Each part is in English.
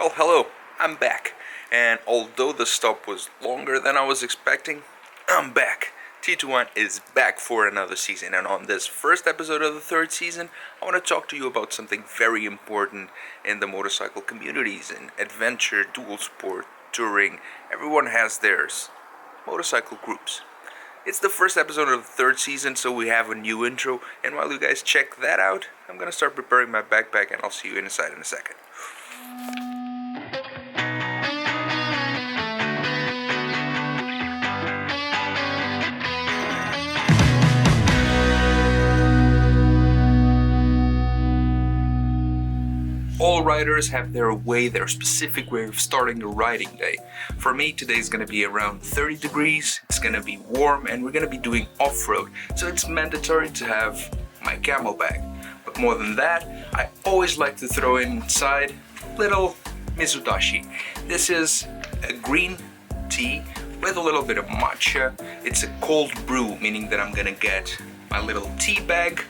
Well, hello, I'm back, and although the stop was longer than I was expecting, I'm back. T21 is back for another season, and on this first episode of the third season, I want to talk to you about something very important in the motorcycle communities, in adventure, dual sport, touring. Everyone has theirs. Motorcycle groups. It's the first episode of the third season, so we have a new intro, and while you guys check that out, I'm gonna start preparing my backpack, and I'll see you inside in a second. All riders have their specific way of starting the riding day. For me, today's gonna be around 30 degrees, it's gonna be warm, and we're gonna be doing off-road, so it's mandatory to have my camel bag. But more than that, I always like to throw inside little mizudashi. This is a green tea with a little bit of matcha. It's a cold brew, meaning that I'm gonna get my little tea bag,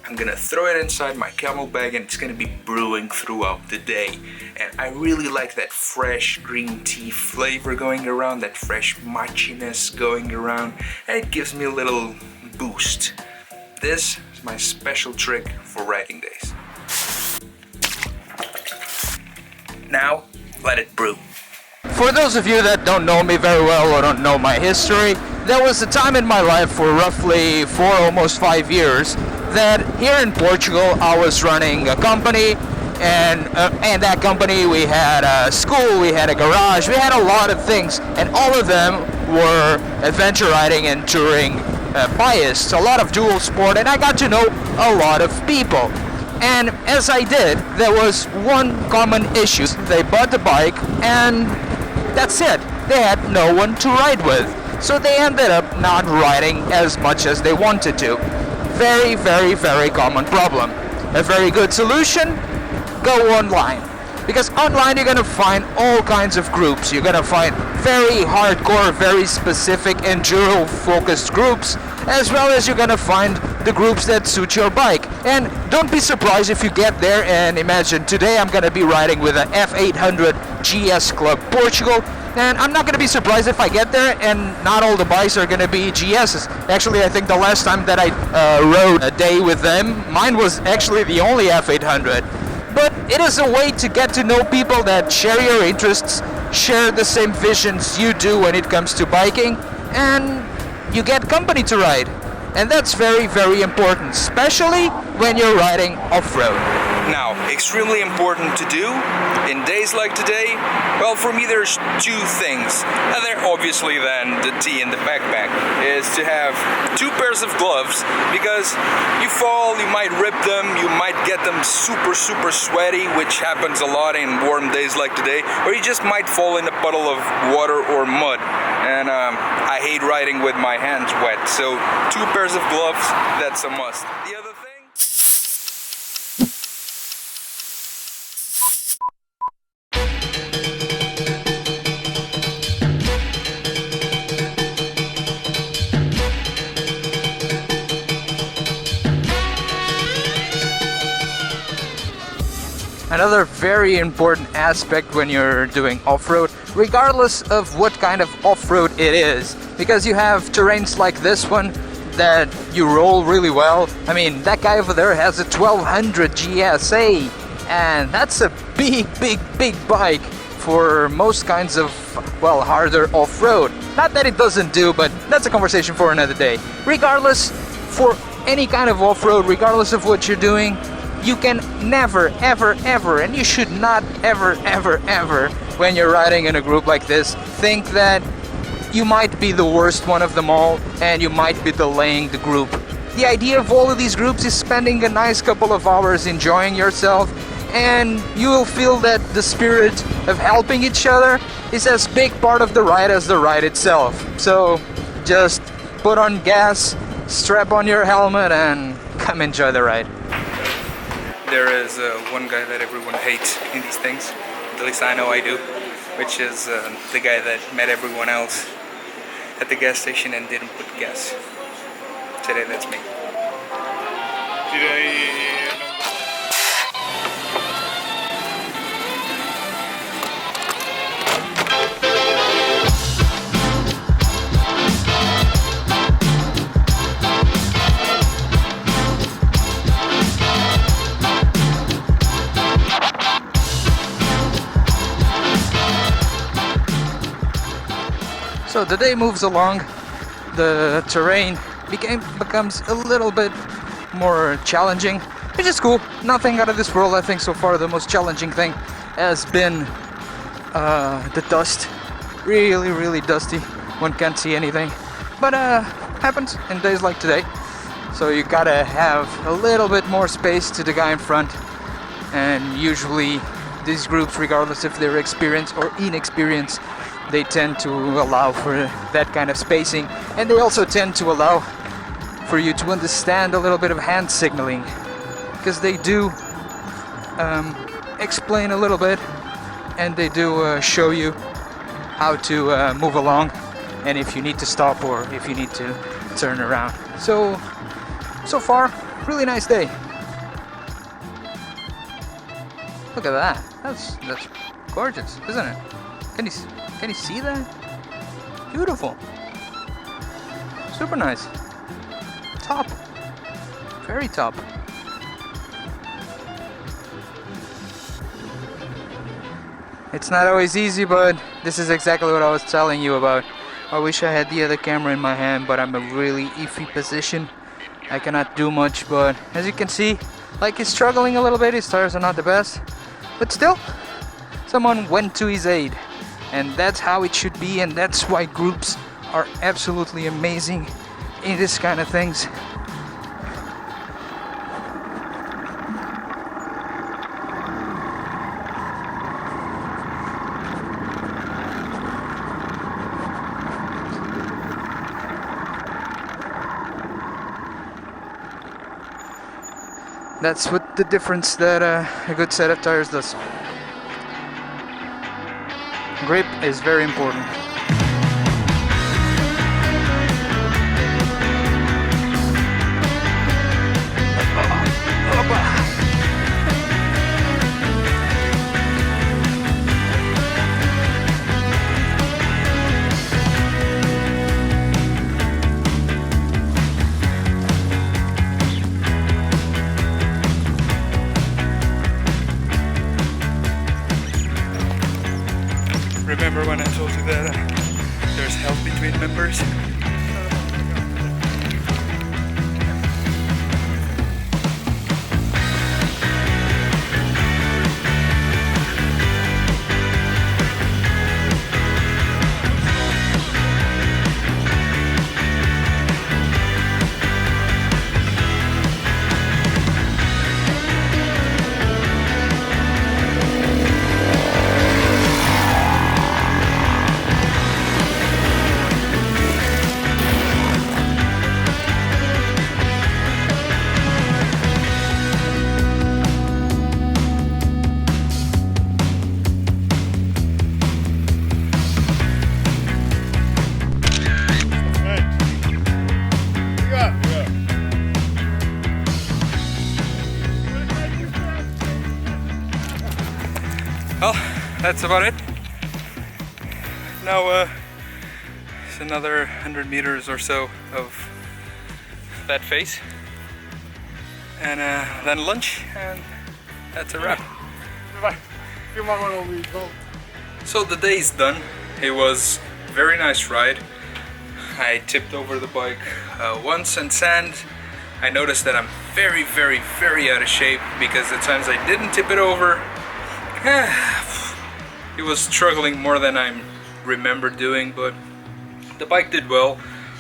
I'm gonna throw it inside my camel bag, and it's gonna be brewing throughout the day. And I really like that fresh green tea flavor going around, that fresh matchiness going around, and it gives me a little boost. This is my special trick for riding days. Now, let it brew. For those of you that don't know me very well or don't know my history, there was a time in my life for roughly 4, almost 5 years that here in Portugal I was running a company, and that company we had a school, we had a garage, we had a lot of things, and all of them were adventure riding and touring biased, a lot of dual sport, and I got to know a lot of people. And as I did, there was one common issue. They bought the bike and that's it. They had no one to ride with. So they ended up not riding as much as they wanted to. Very, very, very common problem. A very good solution? Go online. Because online you're gonna find all kinds of groups. You're gonna find very hardcore, very specific enduro focused groups, as well as you're gonna find the groups that suit your bike. And don't be surprised if you get there and imagine today I'm gonna be riding with a F800 GS Club Portugal, and I'm not gonna be surprised if I get there and not all the bikes are gonna be GS's. Actually, I think the last time that I rode a day with them, mine was actually the only F800. But it is a way to get to know people that share your interests, share the same visions you do when it comes to biking, and you get company to ride. And that's very, very important, especially when you're riding off-road. Now, extremely important to do in days like today. Well, for me there's two things. And they're obviously then the tea in the backpack is to have 2 pairs of gloves, because you fall, you might rip them, you might get them super sweaty, which happens a lot in warm days like today, or you just might fall in a puddle of water or mud. And I hate riding with my hands wet, so 2 pairs of gloves, that's a must. The other thing, Another very important aspect when you're doing off-road, regardless of what kind of off-road it is, because you have terrains like this one that you roll really well. I mean, that guy over there has a 1200 GSA, and that's a big bike for most kinds of, well, harder off-road. Not that it doesn't do, but that's a conversation for another day. Regardless, for any kind of off-road, regardless of what you're doing, you can never, ever, and you should not ever, when you're riding in a group like this, think that you might be the worst one of them all, and you might be delaying the group. The idea of all of these groups is spending a nice couple of hours enjoying yourself, and you will feel that the spirit of helping each other is as big part of the ride as the ride itself. So just put on gas, strap on your helmet, and come enjoy the ride. there is one guy that everyone hates in these things, at least I know I do, which is the guy that met everyone else at the gas station and didn't put gas. Today that's me. So the day moves along, the terrain becomes a little bit more challenging, which is cool. Nothing out of this world. I think so far the most challenging thing has been the dust. Really dusty. One can't see anything, but happens in days like today. So you gotta have a little bit more space to the guy in front, and usually these groups, regardless if they're experienced or inexperienced, they tend to allow for that kind of spacing, and they also tend to allow for you to understand a little bit of hand signaling, because they do explain a little bit, and they do show you how to move along, and if you need to stop or if you need to turn around. So far, really nice day. Look at that. That's gorgeous, isn't it? Can you see that? Beautiful. Super nice. Top. Very top. It's not always easy, but this is exactly what I was telling you about. I wish I had the other camera in my hand, but I'm in a really iffy position. I cannot do much, but as you can see, like, he's struggling a little bit. His tires are not the best, but still, someone went to his aid. And that's how it should be, and that's why groups are absolutely amazing in this kind of things. That's what the difference that a good set of tires does. Grip is very important. Remember when I told you that there's health between members? Well, that's about it. Now it's another 100 meters or so of that phase, and then lunch, and that's a wrap. So the day's done. It was a very nice ride. I tipped over the bike once in sand. I noticed that I'm very out of shape because the times I didn't tip it over, it was struggling more than I remember doing, but the bike did well.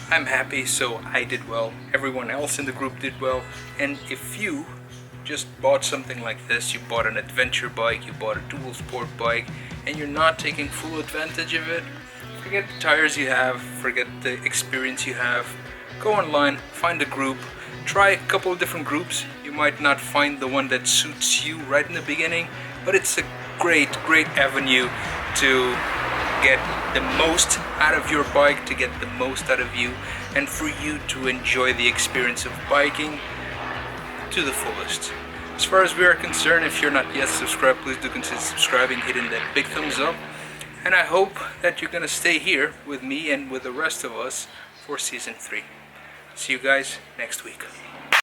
I'm happy, so I did well. Everyone else in the group did well. And if you just bought something like this, you bought an adventure bike, you bought a dual sport bike, and you're not taking full advantage of it, forget the tires you have, forget the experience you have. Go online, find a group, try a couple of different groups. You might not find the one that suits you right in the beginning, but it's a great avenue to get the most out of your bike, to get the most out of you, and for you to enjoy the experience of biking to the fullest. As far as we are concerned, if you're not yet subscribed, please do consider subscribing, hitting that big thumbs up, and I hope that you're gonna stay here with me and with the rest of us for season 3. See you guys next week.